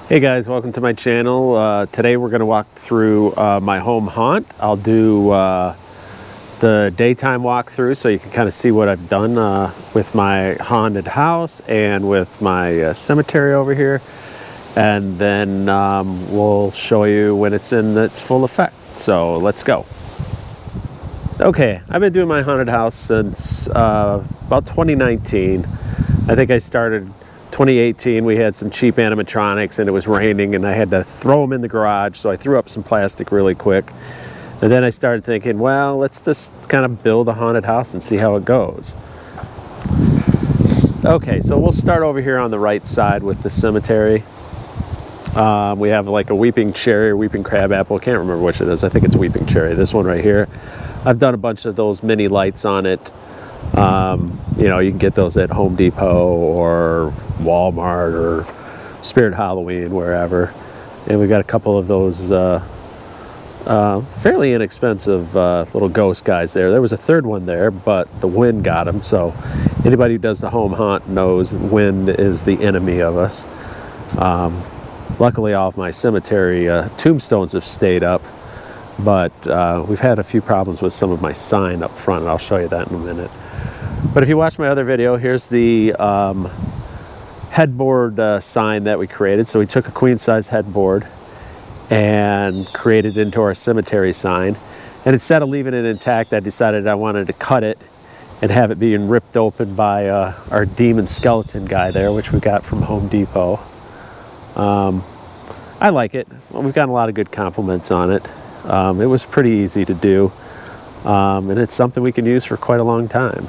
Hey guys, welcome to my channel. Today we're going to walk through my home haunt. I'll do the daytime walkthrough so you can kind of see what I've done with my haunted house and with my cemetery over here. And then we'll show you when it's in its full effect. So let's go. Okay, I've been doing my haunted house since about 2019. I think I started 2018. We had some cheap animatronics and it was raining and I had to throw them in the garage, so I threw up some plastic really quick. And then I started thinking, well, let's just kind of build a haunted house and see how it goes. Okay, so we'll start over here on the right side with the cemetery. We have like a weeping cherry or weeping crabapple. I can't remember which it is. I think it's weeping cherry. This one right here. I've done a bunch of those mini lights on it. You know, you can get those at Home Depot or Walmart or Spirit Halloween, wherever. And we got a couple of those fairly inexpensive little ghost guys there. There was a third one there, but the wind got them. So anybody who does the home haunt knows wind is the enemy of us. Luckily, all of my cemetery tombstones have stayed up, but we've had a few problems with some of my sign up front, and I'll show you that in a minute. But if you watch my other video, here's the headboard sign that we created. So we took a queen-size headboard and created it into our cemetery sign. And instead of leaving it intact, I decided I wanted to cut it and have it being ripped open by our demon skeleton guy there, which we got from Home Depot. I like it. Well, we've gotten a lot of good compliments on it. It was pretty easy to do, and it's something we can use for quite a long time.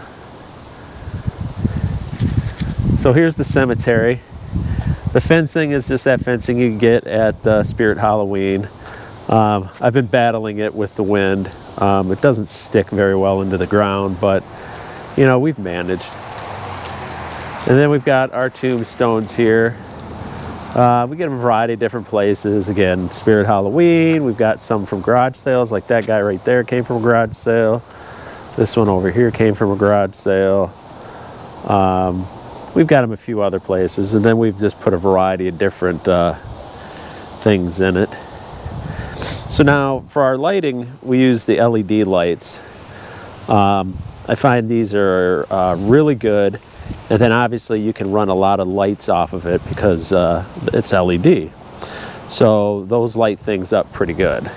So here's the cemetery. The fencing is just that fencing you can get at Spirit Halloween. I've been battling it with the wind. It doesn't stick very well into the ground, but you know, we've managed. And then we've got our tombstones here. We get them a variety of different places. Again, Spirit Halloween. We've got some from garage sales, like that guy right there came from a garage sale. This one over here came from a garage sale. We've got them a few other places, and then we've just put a variety of different things in it. So now for our lighting, we use the LED lights. I find these are really good. And then obviously you can run a lot of lights off of it because it's LED. So those light things up pretty good.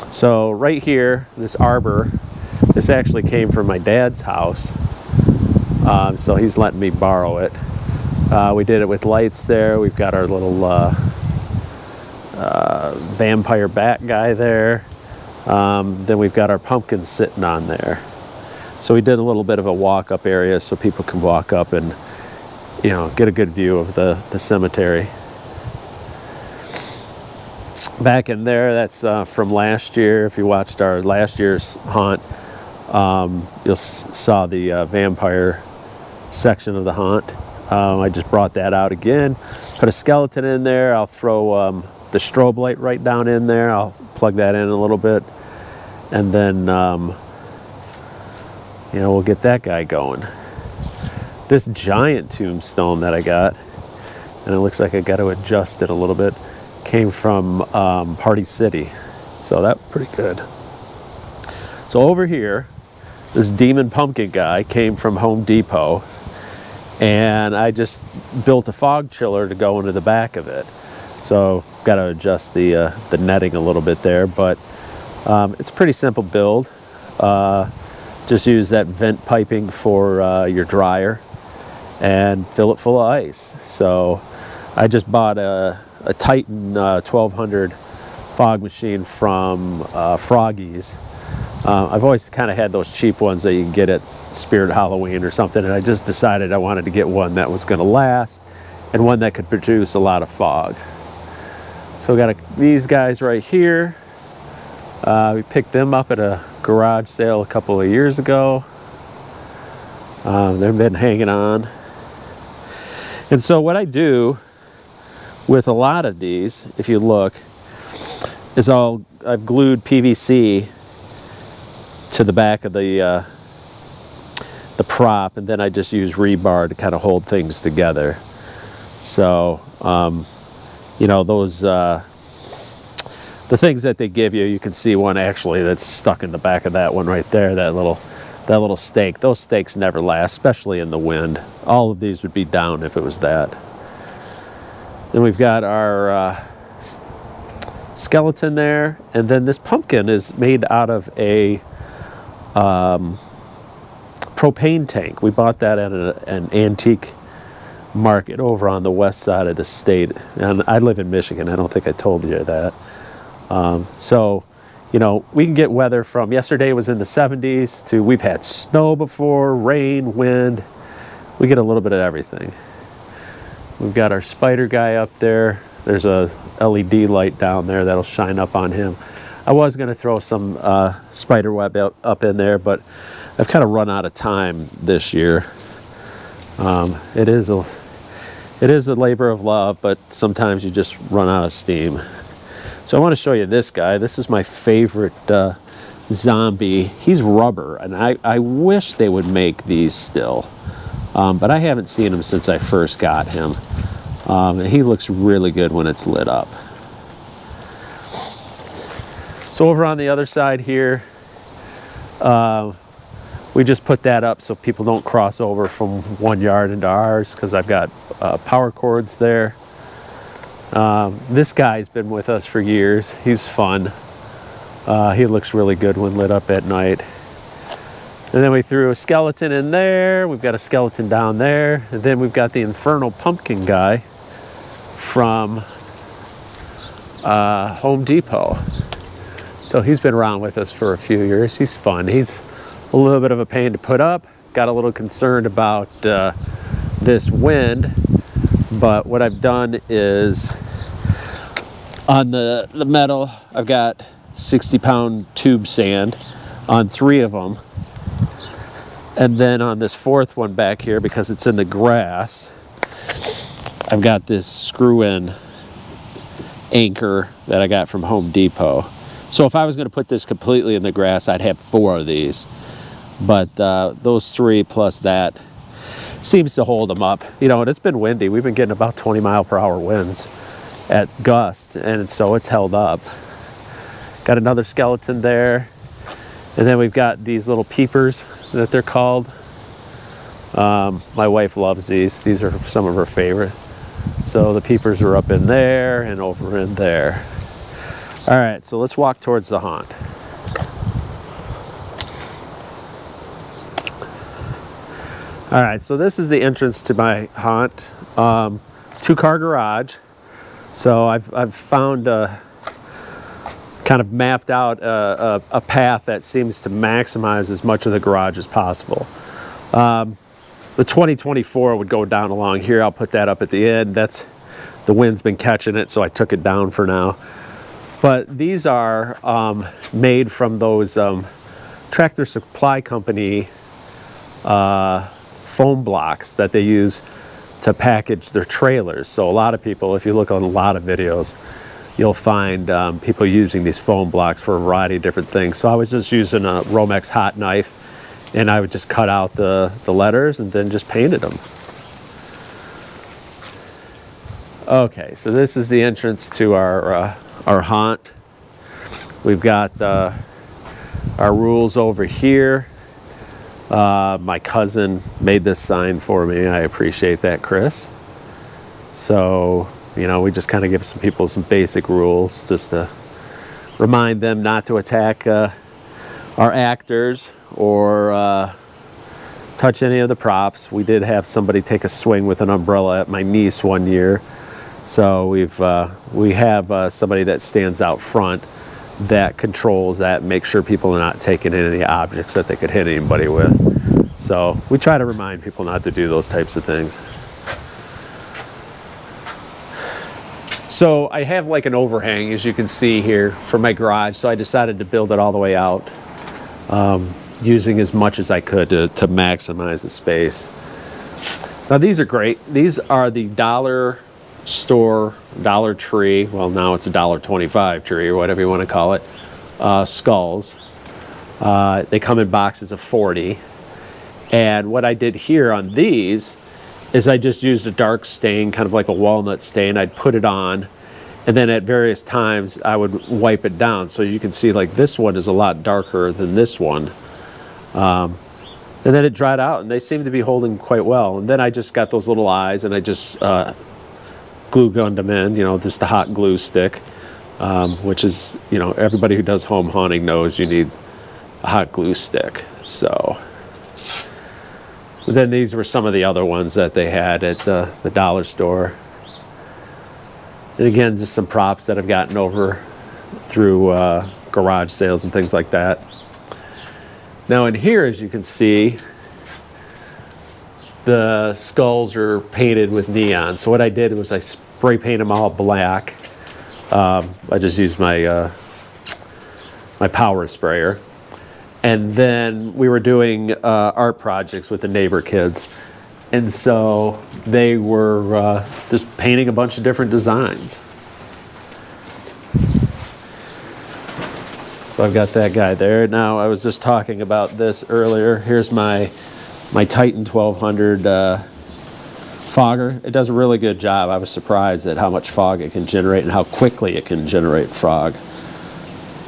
So right here, this arbor, this actually came from my dad's house. So he's letting me borrow it. We did it with lights there. We've got our little vampire bat guy there. Then we've got our pumpkins sitting on there. So we did a little bit of a walk-up area so people can walk up and, you know, get a good view of the cemetery. Back in there, that's from last year. If you watched our last year's haunt, you saw the vampire section of the haunt. I just brought that out again, put a skeleton in there. I'll throw the strobe light right down in there. I'll plug that in a little bit, and then you know, we'll get that guy going. This giant tombstone that I got, and it looks like I got to adjust it a little bit, came from Party City. So that's pretty good. So over here, this demon pumpkin guy came from Home Depot, and I just built a fog chiller to go into the back of it. So got to adjust the netting a little bit there, but it's a pretty simple build. Just use that vent piping for your dryer and fill it full of ice. So I just bought a Titan 1200 fog machine from Froggy's. I've always kind of had those cheap ones that you can get at Spirit Halloween or something, and I just decided I wanted to get one that was going to last and one that could produce a lot of fog. So we got these guys right here. We picked them up at a garage sale a couple of years ago. They've been hanging on. And so what I do with a lot of these, if you look, is I've glued PVC to the back of the prop, and then I just use rebar to kind of hold things together. So, you know, those, the things that they give you, you can see one actually that's stuck in the back of that one right there, that little stake. Those stakes never last, especially in the wind. All of these would be down if it was that. Then we've got our skeleton there, and then this pumpkin is made out of a propane tank. We bought that at an antique market over on the west side of the state, and I live in Michigan. I don't think I told you that. So, you know, we can get weather from yesterday was in the 70s to we've had snow before, rain, wind. We get a little bit of everything. We've got our spider guy up there. There's a LED light down there that'll shine up on him. I was going to throw some spider web up in there, but I've kind of run out of time this year. It is a labor of love, but sometimes you just run out of steam. So I want to show you this guy. This is my favorite zombie. He's rubber, and I wish they would make these still. But I haven't seen him since I first got him. And he looks really good when it's lit up. So over on the other side here, we just put that up so people don't cross over from one yard into ours, because I've got power cords there. This guy's been with us for years. He's fun. He looks really good when lit up at night. And then we threw a skeleton in there. We've got a skeleton down there. And then we've got the infernal pumpkin guy from Home Depot. So he's been around with us for a few years. He's fun. He's a little bit of a pain to put up. Got a little concerned about this wind. But what I've done is on the metal, I've got 60-pound tube sand on 3 of them. And then on this 4th one back here, because it's in the grass, I've got this screw-in anchor that I got from Home Depot. So if I was going to put this completely in the grass, I'd have 4 of these. But those 3 plus that seems to hold them up. You know, and it's been windy. We've been getting about 20-mile-per-hour winds at gust, and so it's held up. Got another skeleton there. And then we've got these little peepers that they're called. My wife loves these. These are some of her favorite. So the peepers are up in there and over in there. All right, so let's walk towards the haunt. All right, so this is the entrance to my haunt. 2-car garage. So I've found kind of mapped out a path that seems to maximize as much of the garage as possible. The 2024 would go down along here. I'll put that up at the end. That's the wind's been catching it, so I took it down for now. But these are made from those Tractor Supply Company foam blocks that they use to package their trailers. So a lot of people, if you look on a lot of videos, you'll find people using these foam blocks for a variety of different things. So I was just using a Romex hot knife, and I would just cut out the letters and then just painted them. Okay, so this is the entrance to our haunt. We've got our rules over here. My cousin made this sign for me. I appreciate that, Chris. So, you know, we just kind of give some people some basic rules just to remind them not to attack our actors or touch any of the props. We did have somebody take a swing with an umbrella at my niece one year. So we have somebody that stands out front that controls that and makes sure people are not taking any objects that they could hit anybody with. So we try to remind people not to do those types of things. So I have like an overhang, as you can see here, for my garage. So I decided to build it all the way out, using as much as I could to maximize the space. Now these are great. These are the dollar store, Dollar Tree, well now it's a $1.25 tree or whatever you want to call it, skulls. They come in boxes of 40. And what I did here on these is I just used a dark stain, kind of like a walnut stain. I'd put it on, and then at various times I would wipe it down. So you can see like this one is a lot darker than this one. And then it dried out, and they seem to be holding quite well. And then I just got those little eyes, and I just glue gunned them in, just the hot glue stick, which is, everybody who does home haunting knows you need a hot glue stick. So then these were some of the other ones that they had at the dollar store. And again, just some props that I've gotten over through garage sales and things like that. Now in here, as you can see, the skulls are painted with neon. So what I did was I spray painted them all black. I just used my my power sprayer. And then we were doing art projects with the neighbor kids. And so they were just painting a bunch of different designs. So I've got that guy there. Now I was just talking about this earlier. Here's my Titan 1200 fogger. It does a really good job. I was surprised at how much fog it can generate and how quickly it can generate fog.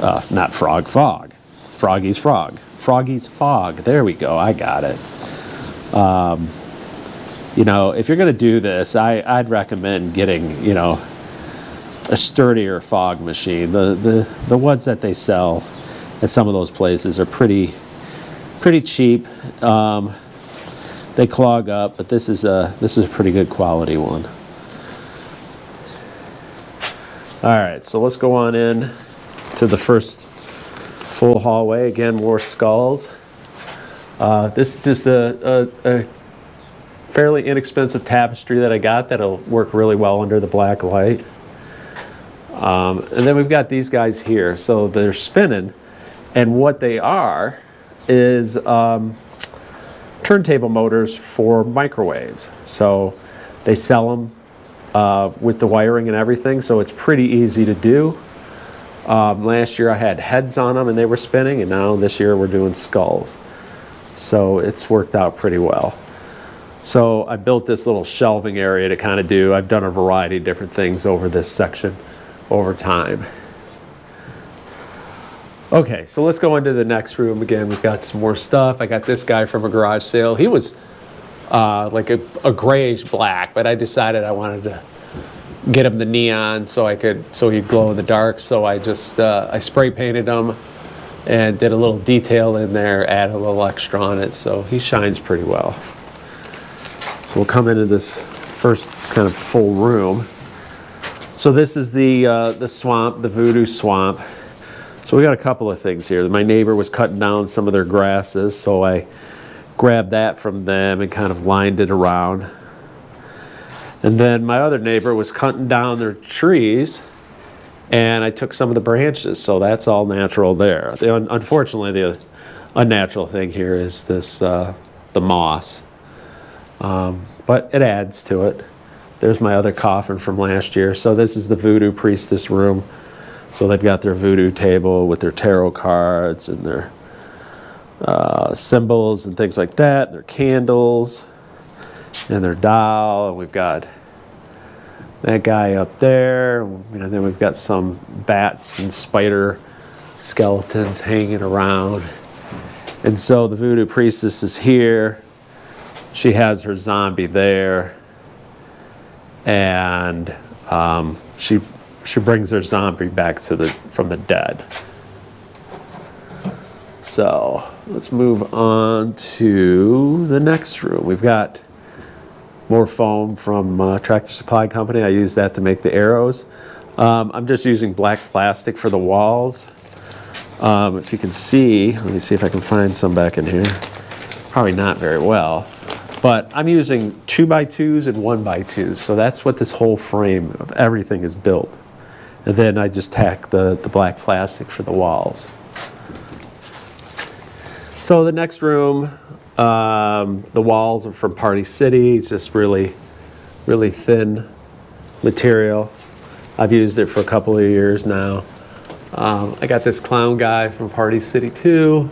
Not frog, fog. Froggy's frog. Froggy's fog. There we go. I got it. If you're going to do this, I'd recommend getting, a sturdier fog machine. The ones that they sell at some of those places are pretty cheap. They clog up, but this is a pretty good quality one. All right, so let's go on in to the first full hallway. Again, more skulls. This is just a fairly inexpensive tapestry that I got that'll work really well under the black light. And then we've got these guys here. So they're spinning, and what they are is turntable motors for microwaves. So they sell them with the wiring and everything, so it's pretty easy to do. Last year I had heads on them and they were spinning, and now this year we're doing skulls. So it's worked out pretty well. So I built this little shelving area to kind of do. I've done a variety of different things over this section over time. Okay, so let's go into the next room. Again, we've got some more stuff. I got this guy from a garage sale. He was like a grayish black, but I decided I wanted to get him the neon so he'd glow in the dark. So I just I spray painted him and did a little detail in there, added a little extra on it, so he shines pretty well. So we'll come into this first kind of full room. So this is the swamp, the voodoo swamp. So we got a couple of things here. My neighbor was cutting down some of their grasses, so I grabbed that from them and kind of lined it around. And then my other neighbor was cutting down their trees, and I took some of the branches, so that's all natural there. Unfortunately, the unnatural thing here is this the moss, but it adds to it. There's my other coffin from last year. So this is the voodoo priestess room. So they've got their voodoo table with their tarot cards and their symbols and things like that, their candles and their doll. And we've got that guy up there. Then we've got some bats and spider skeletons hanging around. And so the voodoo priestess is here. She has her zombie there. And she brings her zombie back from the dead. So let's move on to the next room. We've got more foam from Tractor Supply Company. I use that to make the arrows. I'm just using black plastic for the walls. If you can see, let me see if I can find some back in here. Probably not very well. But I'm using 2x2s and 1x2s, so that's what this whole frame of everything is built. And then I just tack the black plastic for the walls. So the next room, the walls are from Party City. It's just really, really thin material. I've used it for a couple of years now. I got this clown guy from Party City too.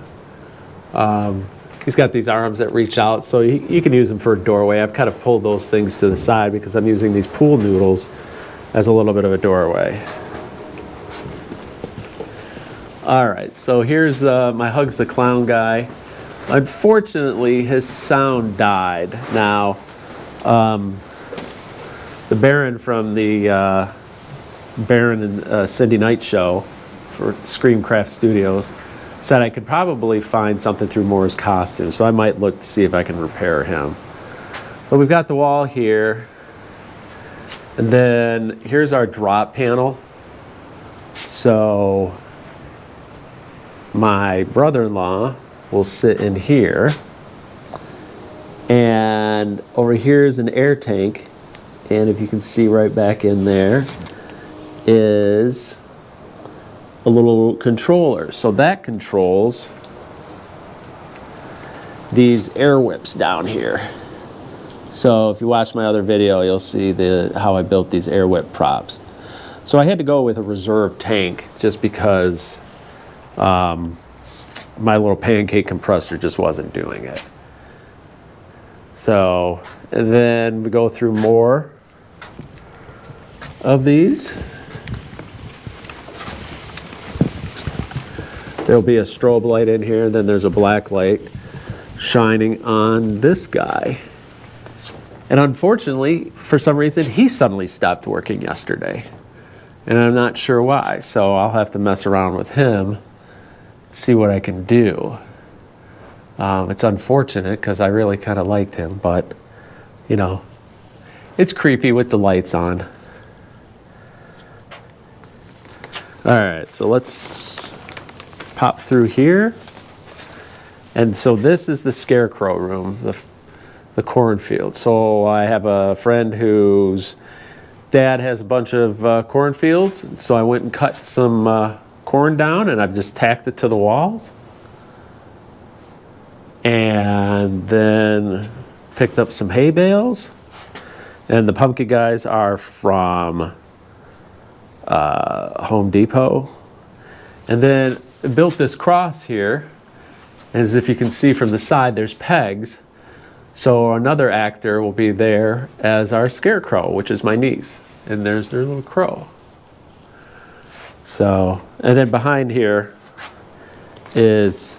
he's got these arms that reach out, so you can use them for a doorway. I've kind of pulled those things to the side because I'm using these pool noodles as a little bit of a doorway. All right, so here's my Hugs the Clown guy. Unfortunately, his sound died. Now, the Baron from the Baron and Cindy Knight show for Screamcraft Studios said I could probably find something through Moore's costume, so I might look to see if I can repair him. But we've got the wall here, and then here's our drop panel. So my brother-in-law will sit in here, and over here is an air tank, and if you can see right back in there is a little controller. So that controls these air whips down here. So if you watch my other video, you'll see how I built these air whip props. So I had to go with a reserve tank just because my little pancake compressor just wasn't doing it. So, and then we go through more of these. There'll be a strobe light in here, then there's a black light shining on this guy. And unfortunately, for some reason, he suddenly stopped working yesterday. And I'm not sure why, so I'll have to mess around with him, see what I can do. It's unfortunate because I really kind of liked him, but, you know, it's creepy with the lights on. All right, so let's pop through here. And so this is the scarecrow room, the cornfield. So I have a friend whose dad has a bunch of cornfields. So I went and cut some corn down, and I've just tacked it to the walls. And then picked up some hay bales. And the pumpkin guys are from Home Depot. And then built this cross here. As if you can see from the side, there's pegs. So another actor will be there as our scarecrow, which is my niece. And there's their little crow. So, and then behind here is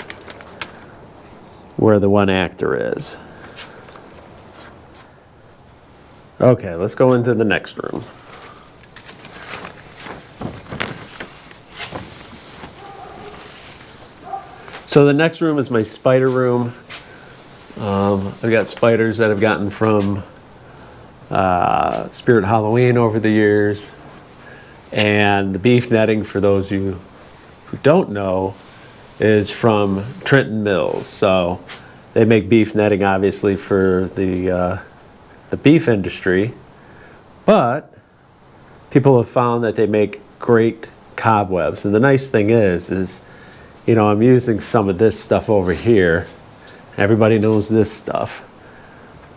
where the one actor is. Okay, let's go into the next room. So the next room is my spider room. I've got spiders that I've gotten from Spirit Halloween over the years. And the beef netting, for those of you who don't know, is from Trenton Mills. So they make beef netting, obviously, for the beef industry. But people have found that they make great cobwebs. And the nice thing is, you know, I'm using some of this stuff over here. Everybody knows this stuff.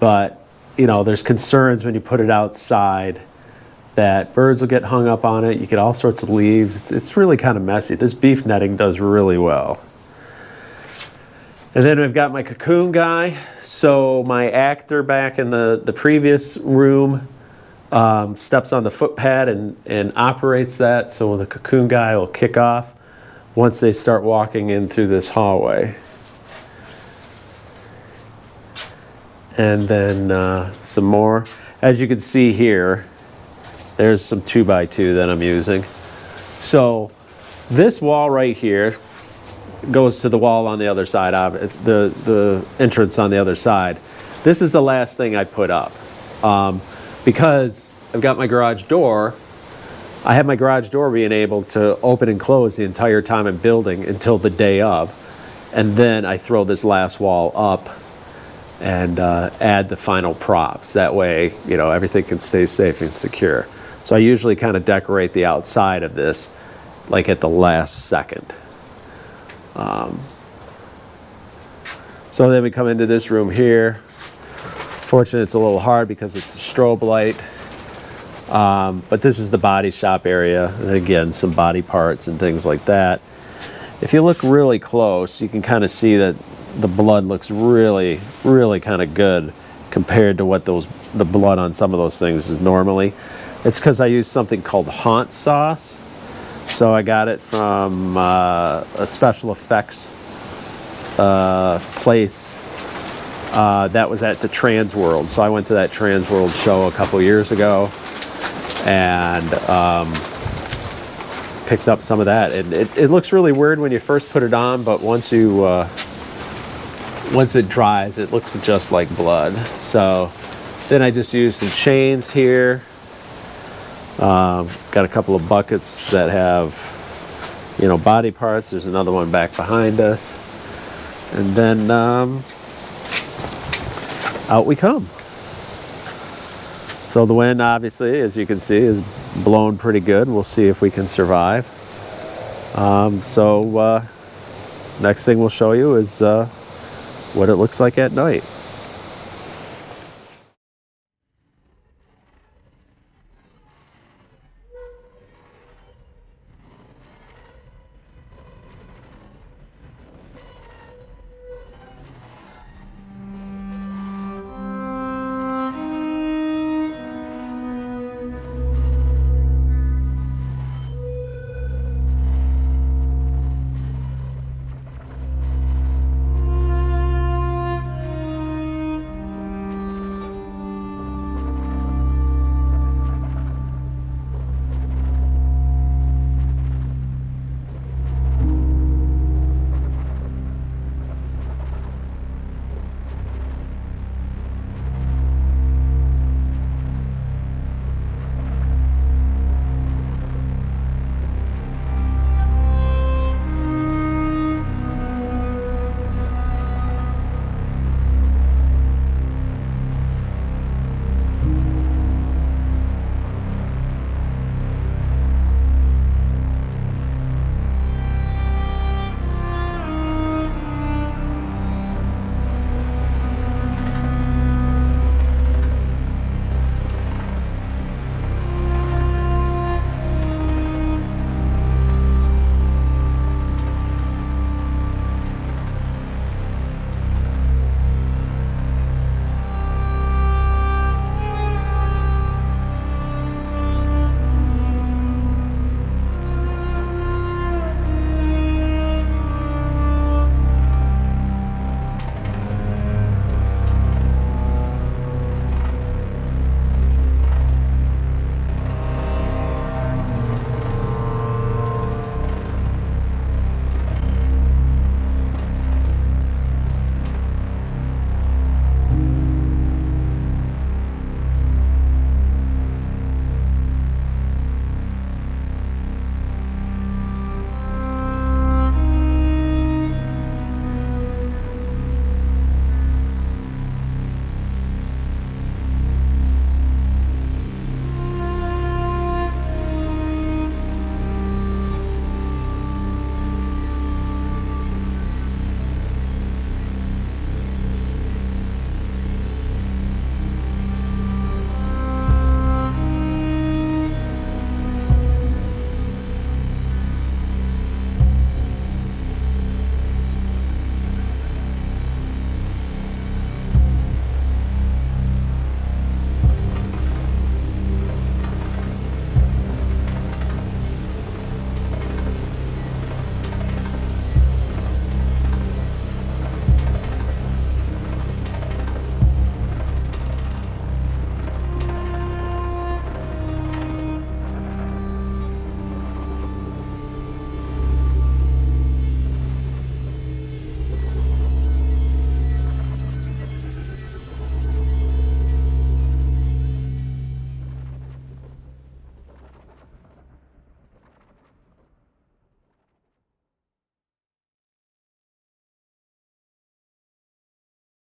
But, you know, there's concerns when you put it outside that birds will get hung up on it. You get all sorts of leaves. It's really kind of messy. This beef netting does really well. And then I've got my cocoon guy. So my actor back in the previous room steps on the footpad and operates that. So the cocoon guy will kick off once they start walking in through this hallway. And then some more. As you can see here, there's some 2x2 that I'm using. So this wall right here goes to the wall on the other side, the entrance on the other side. This is the last thing I put up. Because I've got my garage door, I have my garage door being able to open and close the entire time I'm building until the day of. And then I throw this last wall up and add the final props. That way, you know, everything can stay safe and secure. So I usually kind of decorate the outside of this like at the last second. So then we come into this room here. Fortunately, it's a little hard because it's a strobe light. But this is the body shop area. And again, some body parts and things like that. If you look really close, you can kind of see that the blood looks really, really kind of good compared to what the blood on some of those things is normally. It's because I use something called haunt sauce. So I got it from a special effects place that was at the Trans World. So I went to that Trans World show a couple years ago and picked up some of that. And it looks really weird when you first put it on, but once it dries, it looks just like blood. So then I just used some chains here. Got a couple of buckets that have, body parts. There's another one back behind us. And then out we come. So the wind, obviously, as you can see, is blowing pretty good. We'll see if we can survive. Next thing we'll show you is what it looks like at night.